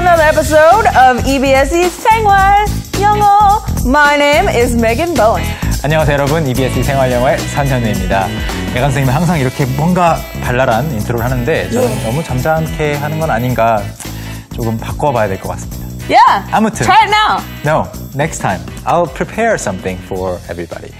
another episode of EBS의 생활 영어. My name is Megan Bowen. 안녕하세요 여러분, EBS 생활영어의 산현우입니다. 메간 선생님은 항상 이렇게 뭔가 발랄한 인트로를 하는데 저는 너무 점잖게 하는 건 아닌가, 조금 바꿔봐야 될 것 같습니다. Yeah. 아무튼 Try it now. No, next time I'll prepare something for everybody.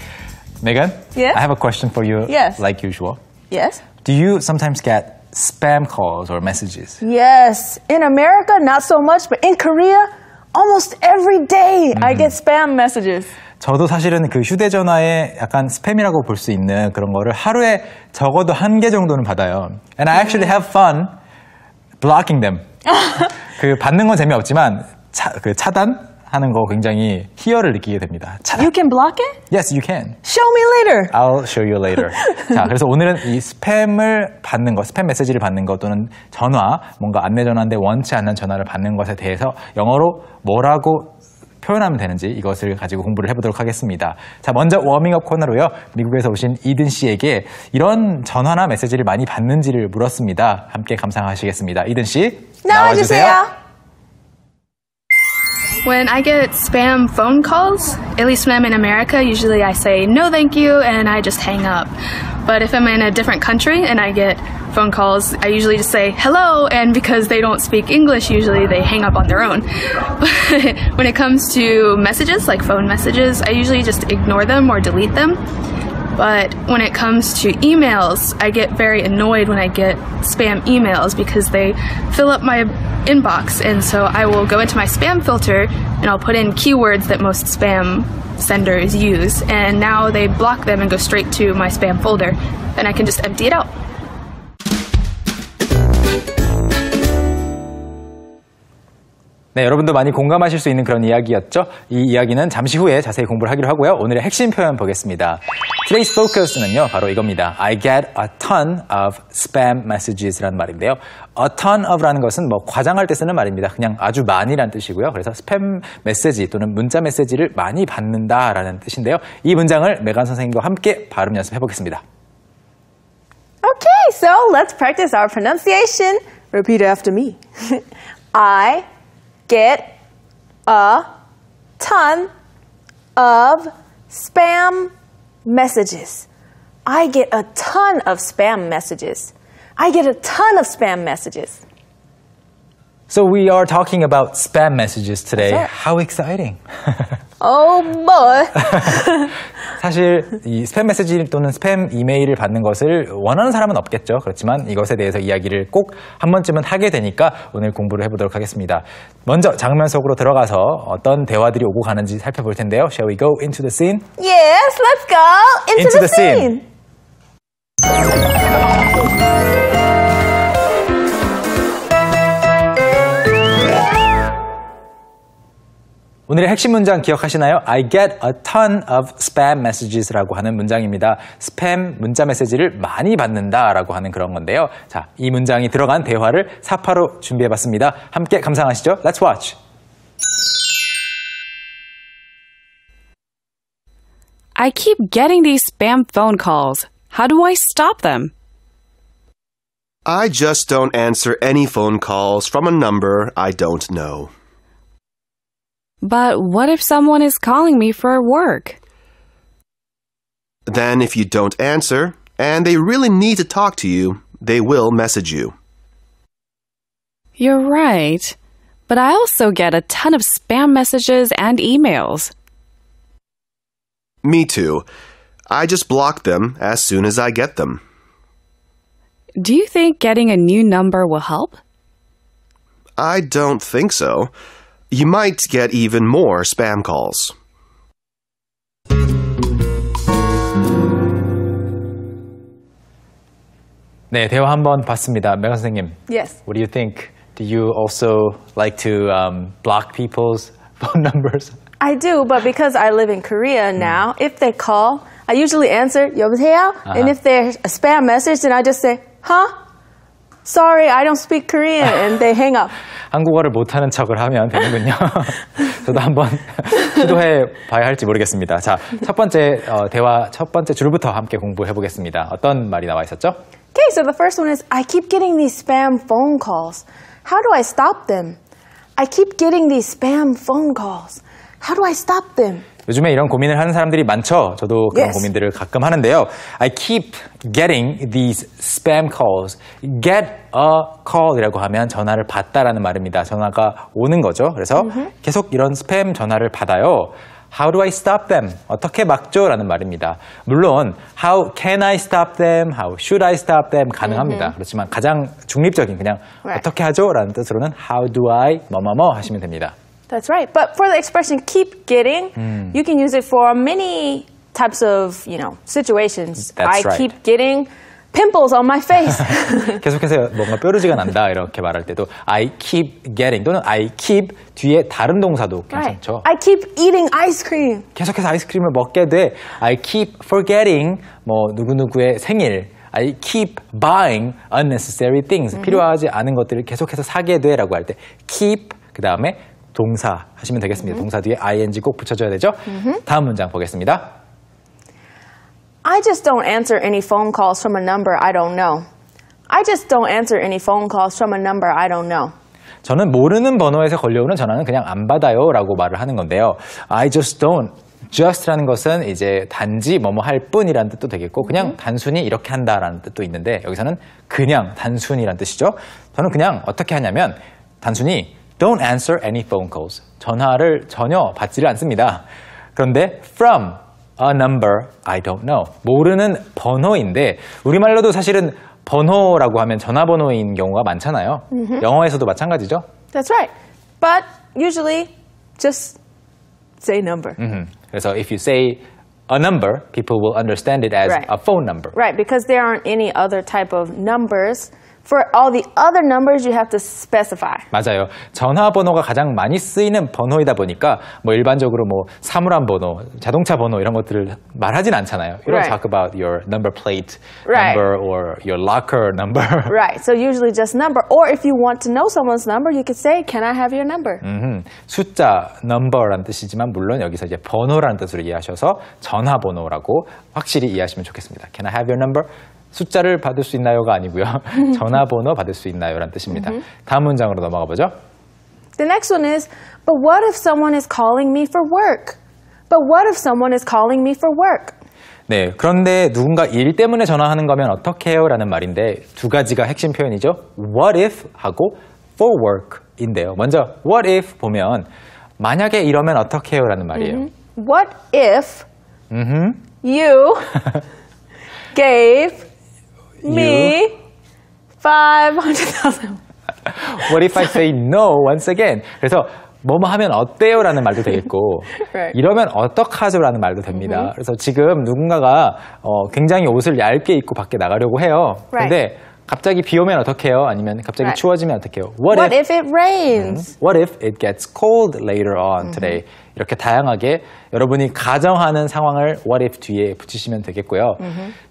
Megan, Yes? I have a question for you. Yes. Like usual. Yes. Do you sometimes get spam calls or messages? Yes. In America, not so much, but in Korea, almost every day I get spam messages. 저도 사실은 그 휴대전화에 약간 스팸이라고 볼 수 있는 그런 거를 하루에 적어도 1개 정도는 받아요. And I actually have fun blocking them. 그 받는 건 재미없지만 차단하는 거 굉장히 희열을 느끼게 됩니다. 차단. You can block it? Yes, you can. Show me later. I'll show you later. 자, 그래서 오늘은 이 스팸을 받는 것, 스팸 메시지를 받는 것 또는 전화, 뭔가 안내 전화인데 원치 않는 전화를 받는 것에 대해서 영어로 뭐라고 표현하면 되는지 이것을 가지고 공부를 해보도록 하겠습니다. 자, 먼저 워밍업 코너로요. 미국에서 오신 이든 씨에게 이런 전화나 메시지를 많이 받는지를 물었습니다. 함께 감상하시겠습니다. 이든 씨, 나와주세요. When I get spam phone calls, at least when I'm in America, usually I say no thank you and I just hang up. But if I'm in a different country and I get phone calls, I usually just say hello, and because they don't speak English, usually they hang up on their own. But when it comes to messages, like phone messages, I usually just ignore them or delete them. But when it comes to emails, I get very annoyed when I get spam emails because they fill up my inbox, and so I will go into my spam filter and I'll put in keywords that most spam senders use, and now they block them and go straight to my spam folder, and I can just empty it out. 네, 여러분도 많이 공감하실 수 있는 그런 이야기였죠? 이 이야기는 잠시 후에 자세히 공부를 하기로 하고요. 오늘의 핵심 표현 보겠습니다. Today's focus는요, 바로 이겁니다. I get a ton of spam messages라는 말인데요. A ton of라는 것은 뭐 과장할 때 쓰는 말입니다. 그냥 아주 많이란 뜻이고요. 그래서 스팸 메시지 또는 문자 메시지를 많이 받는다라는 뜻인데요. 이 문장을 메간 선생님과 함께 발음 연습해 보겠습니다. Okay, so let's practice our pronunciation. Repeat after me. I get a ton of spam messages. I get a ton of spam messages. I get a ton of spam messages. So we are talking about spam messages today. That's right. How exciting! Oh boy! 사실 이 스팸 메시지 또는 스팸 이메일을 받는 것을 원하는 사람은 없겠죠. 그렇지만 이것에 대해서 이야기를 꼭 한 번쯤은 하게 되니까 오늘 공부를 해보도록 하겠습니다. 먼저 장면 속으로 들어가서 어떤 대화들이 오고 가는지 살펴볼 텐데요. Shall we go into the scene? Yes, let's go into the scene. 오늘의 핵심 문장 기억하시나요? I get a ton of spam messages라고 하는 문장입니다. 스팸 문자 메시지를 많이 받는다라고 하는 그런 건데요. 자, 이 문장이 들어간 대화를 사파로 준비해봤습니다. 함께 감상하시죠. Let's watch. I keep getting these spam phone calls. How do I stop them? I just don't answer any phone calls from a number I don't know. But what if someone is calling me for work? Then if you don't answer, and they really need to talk to you, they will message you. You're right. But I also get a ton of spam messages and emails. Me too. I just block them as soon as I get them. Do you think getting a new number will help? I don't think so. You might get even more spam calls. 네, 대화 한번 봤습니다. 메간 선생님. Yes. What do you think? Do you also like to block people's phone numbers? I do, but because I live in Korea now, if they call, I usually answer, 여보세요? And if there's a spam message, then I just say, huh? Sorry, I don't speak Korean. And they hang up. 한국어를 못하는 척을 하면 되는군요. 저도 한번 시도해 봐야 할지 모르겠습니다. 자, 첫 번째 대화 첫 번째 줄부터 함께 공부해 보겠습니다. 어떤 말이 나와 있었죠? Okay, so the first one is, I keep getting these spam phone calls. How do I stop them? I keep getting these spam phone calls. How do I stop them? 요즘에 이런 고민을 하는 사람들이 많죠. 저도 그런 Yes. 고민들을 가끔 하는데요. I keep getting these spam calls. Get a call이라고 하면 전화를 받다라는 말입니다. 전화가 오는 거죠. 그래서 계속 이런 스팸 전화를 받아요. How do I stop them? 어떻게 막죠? 라는 말입니다. 물론 How can I stop them? How should I stop them? 가능합니다. 그렇지만 가장 중립적인 그냥 Right. 어떻게 하죠? 라는 뜻으로는 How do I 뭐뭐뭐 하시면 됩니다. That's right. But for the expression keep getting, you can use it for many types of, situations. That's I right. keep getting pimples on my face. 계속해서 뭔가 뾰루지가 난다 이렇게 말할 때도 I keep getting 또는 I keep 뒤에 다른 동사도 Right. 괜찮죠. I keep eating ice cream. 계속해서 아이스크림을 먹게 돼. I keep forgetting 뭐 누구누구의 생일. I keep buying unnecessary things. 필요하지 않은 것들을 계속해서 사게 돼라고 할 때 keep 그 다음에 동사 하시면 되겠습니다. 동사 뒤에 ing 꼭 붙여줘야 되죠. 다음 문장 보겠습니다. I just don't answer any phone calls from a number I don't know. I just don't answer any phone calls from a number I don't know. 저는 모르는 번호에서 걸려오는 전화는 그냥 안 받아요 라고 말을 하는 건데요. I just don't. just라는 것은 이제 단지 뭐뭐 할 뿐이라는 뜻도 되겠고 그냥 단순히 이렇게 한다라는 뜻도 있는데 여기서는 그냥 단순이라는 뜻이죠. 저는 그냥 어떻게 하냐면 단순히 don't answer any phone calls. 전화를 전혀 받지를 않습니다. 그런데 from a number I don't know. 모르는 번호인데 우리말로도 사실은 번호라고 하면 전화번호인 경우가 많잖아요. 영어에서도 마찬가지죠. That's right. But usually just say number. 그래서 if you say a number, people will understand it as Right. a phone number. Right, because there aren't any other type of numbers. For all the other numbers, you have to specify. 맞아요. 전화번호가 가장 많이 쓰이는 번호이다 보니까 뭐 일반적으로 뭐 사물함 번호, 자동차 번호 이런 것들을 말하진 않잖아요. You don't Right. talk about your number plate Right. number or your locker number. Right, so usually just number. Or if you want to know someone's number, you could say, can I have your number? 숫자, number라는 뜻이지만 물론 여기서 이제 번호라는 뜻으로 이해하셔서 전화번호라고 확실히 이해하시면 좋겠습니다. Can I have your number? 숫자를 받을 수 있나요가 아니고요. 전화번호 받을 수 있나요라는 뜻입니다. 다음 문장으로 넘어가 보죠. The next one is, but what if someone is calling me for work? But what if someone is calling me for work? 네, 그런데 누군가 일 때문에 전화하는 거면 어떻게 해요? 라는 말인데 두 가지가 핵심 표현이죠. What if 하고 for work인데요. 먼저 what if 보면 만약에 이러면 어떻게 해요? 라는 말이에요. What if you gave me 500,000? What if I say no once again? 그래서 뭐뭐 하면 어때요? 라는 말도 되겠고 Right. 이러면 어떡하죠? 라는 말도 됩니다. 그래서 지금 누군가가 굉장히 옷을 얇게 입고 밖에 나가려고 해요. 근데 갑자기 비 오면 어떡해요? 아니면 갑자기 Right. 추워지면 어떡해요? What if it rains? What if it gets cold later on today? 이렇게 다양하게 여러분이 가정하는 상황을 what if 뒤에 붙이시면 되겠고요.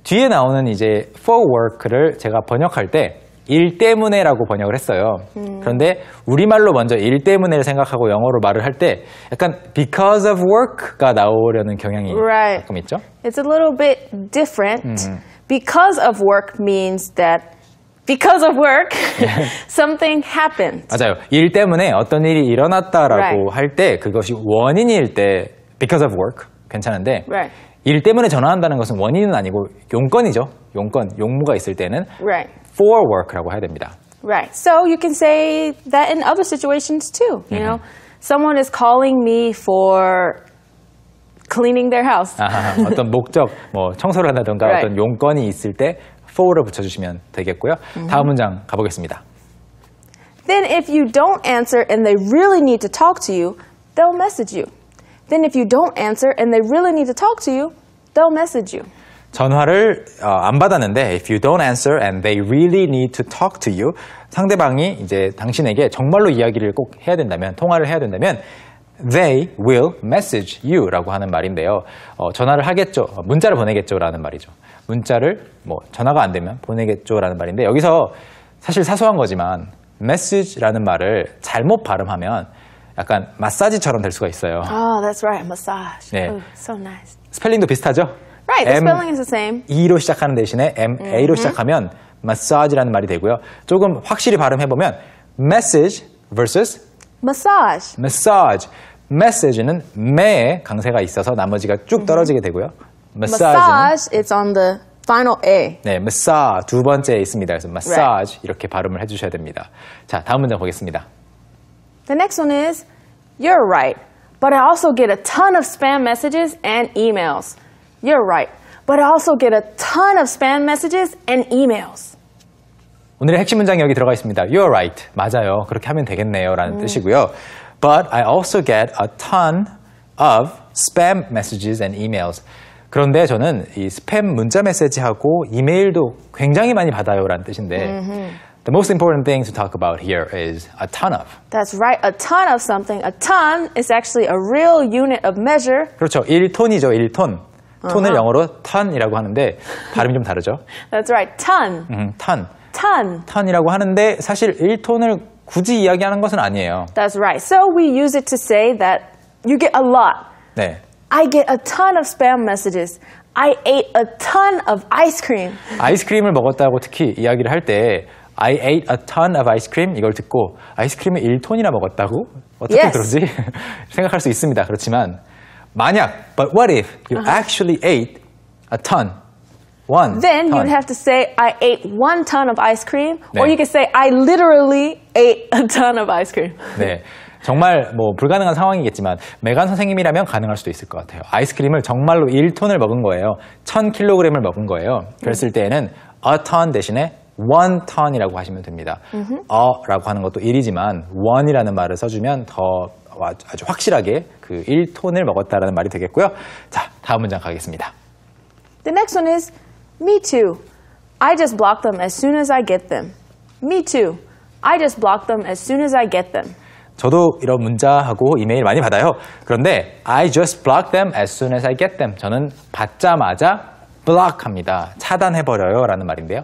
뒤에 나오는 이제 for work를 제가 번역할 때 일 때문에라고 번역을 했어요. 그런데 우리말로 먼저 일 때문에를 생각하고 영어로 말을 할 때 약간 because of work가 나오려는 경향이 Right. 가끔 있죠. It's a little bit different. Because of work means that because of work, something happened. 맞아요. 일 때문에 어떤 일이 일어났다라고 Right. 할 때 그것이 원인일 때 because of work 괜찮은데 Right. 일 때문에 전화한다는 것은 원인은 아니고 용건이죠. 용무가 있을 때는 Right. for work라고 해야 됩니다. Right. So you can say that in other situations too. You know, someone is calling me for cleaning their house. 아하, 어떤 목적, 뭐 청소를 한다든가 Right. 어떤 용건이 있을 때 for를 붙여주시면 되겠고요. 다음 문장 가보겠습니다. Then if you don't answer and they really need to talk to you, they'll message you. Then if you don't answer and they really need to talk to you, they'll message you. 전화를 안 받았는데 if you don't answer and they really need to talk to you 상대방이 이제 당신에게 정말로 이야기를 꼭 해야 된다면 통화를 해야 된다면 they will message you라고 하는 말인데요. 전화를 하겠죠. 문자를 보내겠죠라는 말이죠. 문자를 뭐 전화가 안 되면 보내겠죠라는 말인데 여기서 사실 사소한 거지만 message라는 말을 잘못 발음하면 약간 마사지처럼 될 수가 있어요. Oh, that's right. Massage. 네. Oh, so nice. 스펠링도 비슷하죠? Right. The spelling is the same. E로 시작하는 대신에 MA로 시작하면 massage라는 말이 되고요. 조금 확실히 발음해보면 message versus Massage. massage. message는 매에 강세가 있어서 나머지가 쭉 떨어지게 되고요. massage는 Massage, it's on the final A. 네, massage 두 번째에 있습니다. 그래서 massage 이렇게 발음을 해주셔야 됩니다. 자, 다음 문장 보겠습니다. The next one is, you're right, but I also get a ton of spam messages and emails. You're right, but I also get a ton of spam messages and emails. 오늘의 핵심 문장이 여기 들어가 있습니다. You're right. 맞아요. 그렇게 하면 되겠네요. 라는 뜻이고요. But I also get a ton of spam messages and emails. 그런데 저는 이 스팸 문자 메시지하고 이메일도 굉장히 많이 받아요. 라는 뜻인데 The most important thing to talk about here is a ton of. That's right, a ton of something. A ton is actually a real unit of measure. 그렇죠. 1톤이죠. 1톤. 톤을 영어로 ton이라고 하는데 발음이 좀 다르죠. That's right, ton. ton. Ton. ton이라고 하는데 사실 1톤을 굳이 이야기하는 것은 아니에요. That's right. So we use it to say that you get a lot. 네. I get a ton of spam messages. I ate a ton of ice cream. 아이스크림을 먹었다고 특히 이야기를 할 때 I ate a ton of ice cream 이걸 듣고 아이스크림을 1톤이나 먹었다고? 어떻게 Yes. 그러지? 생각할 수 있습니다. 그렇지만 만약 but what if you actually ate a ton? One Then ton. you'd have to say, I ate 1 ton of ice cream. Or 네. you could say, I literally ate a ton of ice cream. 네. 정말 뭐 불가능한 상황이겠지만 메간 선생님이라면 가능할 수도 있을 것 같아요. 아이스크림을 정말로 1톤을 먹은 거예요. 1000kg을 먹은 거예요. 그랬을 때에는 a ton 대신에 1ton이라고 하시면 됩니다. 라고 하는 것도 1이지만 1이라는 말을 써주면 더 아주 확실하게 그 1톤을 먹었다라는 말이 되겠고요. 자, 다음 문장 가겠습니다. The next one is, me too. I just block them as soon as I get them. Me too. I just block them as soon as I get them. 저도 이런 문자하고 이메일 많이 받아요. 그런데 I just block them as soon as I get them. 저는 받자마자 block합니다. 차단해버려요 라는 말인데요.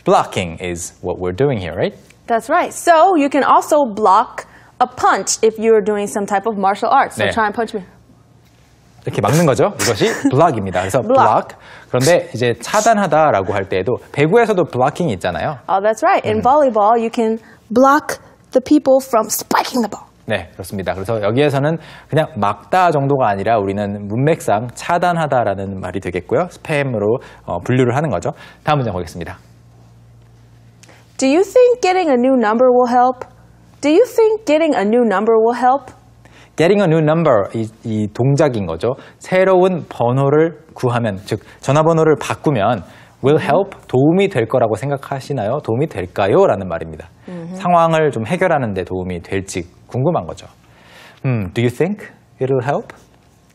Blocking is what we're doing here, right? That's right. So you can also block a punch if you're doing some type of martial arts. So 네. try and punch me. 이렇게 막는 거죠. 이것이 block입니다. 그래서 block. 그런데 이제 차단하다라고 할 때에도 배구에서도 blocking이 있잖아요. Oh, that's right. In volleyball, you can block the people from spiking the ball. 네, 그렇습니다. 그래서 여기에서는 그냥 막다 정도가 아니라 우리는 문맥상 차단하다라는 말이 되겠고요. 스팸으로 분류를 하는 거죠. 다음 문장 보겠습니다. Do you think getting a new number will help? Do you think getting a new number will help? Getting a new number, 이 동작인 거죠. 새로운 번호를 구하면, 즉 전화번호를 바꾸면 will help, 도움이 될 거라고 생각하시나요? 도움이 될까요? 라는 말입니다. 상황을 좀 해결하는 데 도움이 될지 궁금한 거죠. Do you think it will help?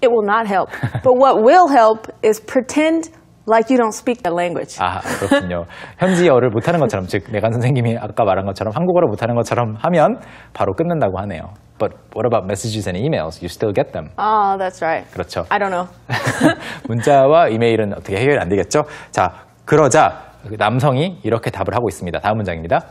It will not help. But what will help is pretend like you don't speak the language. 아, 그렇군요. 현지어를 못하는 것처럼, 즉 메간 선생님이 아까 말한 것처럼 한국어를 못하는 것처럼 하면 바로 끊는다고 하네요. But what about messages and emails? You still get them. Oh, that's right. 그렇죠. I don't know. 문자와 이메일은 어떻게 해결이 안 되겠죠? 자, 그러자 남성이 이렇게 답을 하고 있습니다. 다음 문장입니다.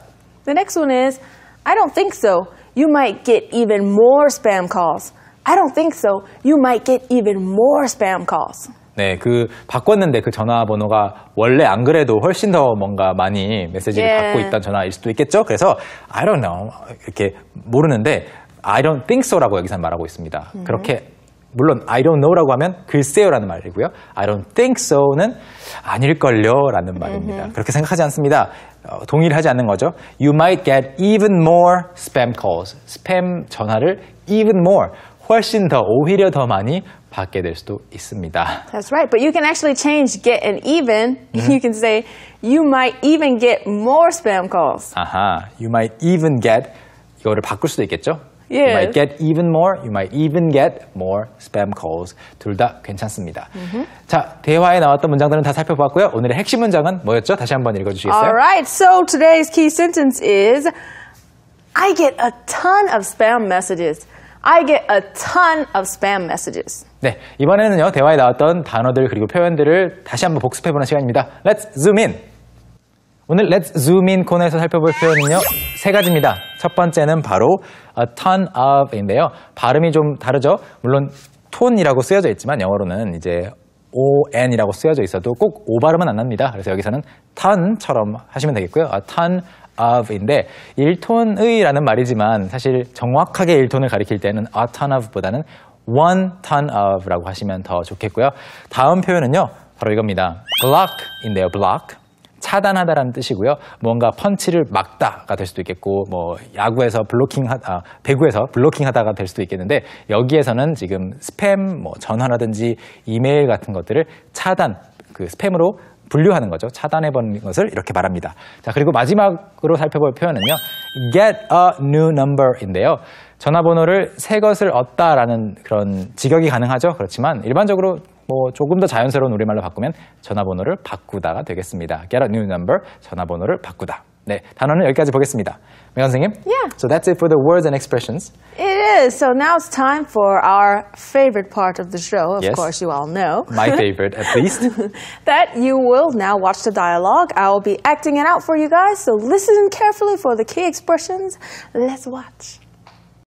The next one is, I don't think so. You might get even more spam calls. I don't think so. You might get even more spam calls. 네, 그 바꿨는데 그 전화번호가 원래 안 그래도 훨씬 더 뭔가 많이 메시지를 Yeah. 받고 있던 전화일 수도 있겠죠? 그래서 I don't know 이렇게 모르는데 I don't think so라고 여기서 말하고 있습니다. 그렇게 물론 I don't know라고 하면 글쎄요라는 말이고요. I don't think so는 아닐걸요 라는 말입니다. 그렇게 생각하지 않습니다. 동의를 하지 않는 거죠. You might get even more spam calls. 스팸 전화를 even more, 훨씬 더, 오히려 더 많이 받게 될 수도 있습니다. That's right. But you can actually change get and even. You can say, you might even get more spam calls. 아하, you might even get, 이거를 바꿀 수도 있겠죠? You Yes. might get even more, you might even get more spam calls. 둘 다 괜찮습니다. 자, 대화에 나왔던 문장들은 다 살펴보았고요. 오늘의 핵심 문장은 뭐였죠? 다시 한번 읽어주시겠어요? All right. So today's key sentence is, I get a ton of spam messages. I get a ton of spam messages. 네, 이번에는요, 대화에 나왔던 단어들 그리고 표현들을 다시 한번 복습해보는 시간입니다. Let's zoom in. 오늘 Let's zoom in 코너에서 살펴볼 표현은요, 세 가지입니다. 첫 번째는 바로 a ton of인데요. 발음이 좀 다르죠? 물론 톤이라고 쓰여져 있지만 영어로는 이제 on이라고 쓰여져 있어도 꼭 O 발음은 안 납니다. 그래서 여기서는 ton처럼 하시면 되겠고요. a ton of인데 1톤의라는 말이지만 사실 정확하게 1톤을 가리킬 때는 a ton of보다는 one ton of라고 하시면 더 좋겠고요. 다음 표현은요. 바로 이겁니다. block인데요. block. 차단하다라는 뜻이고요. 뭔가 펀치를 막다가 될 수도 있겠고 뭐 야구에서 배구에서 블로킹하다가 될 수도 있겠는데 여기에서는 지금 스팸, 뭐 전화라든지 이메일 같은 것들을 차단, 그 스팸으로 분류하는 거죠. 차단해버리는 것을 이렇게 말합니다. 자, 그리고 마지막으로 살펴볼 표현은요. get a new number인데요. 전화번호를 새 것을 얻다라는 그런 직역이 가능하죠. 그렇지만 일반적으로 뭐 조금 더 자연스러운 우리말로 바꾸면 전화번호를 바꾸다가 되겠습니다. Get a new number, 전화번호를 바꾸다. 네, 단어는 여기까지 보겠습니다. 매건 선생님? Yeah. So that's it for the words and expressions. It is. So now it's time for our favorite part of the show. Of Yes. course, you all know. My favorite, at least. That you will now watch the dialogue. I will be acting it out for you guys. So listen carefully for the key expressions. Let's watch.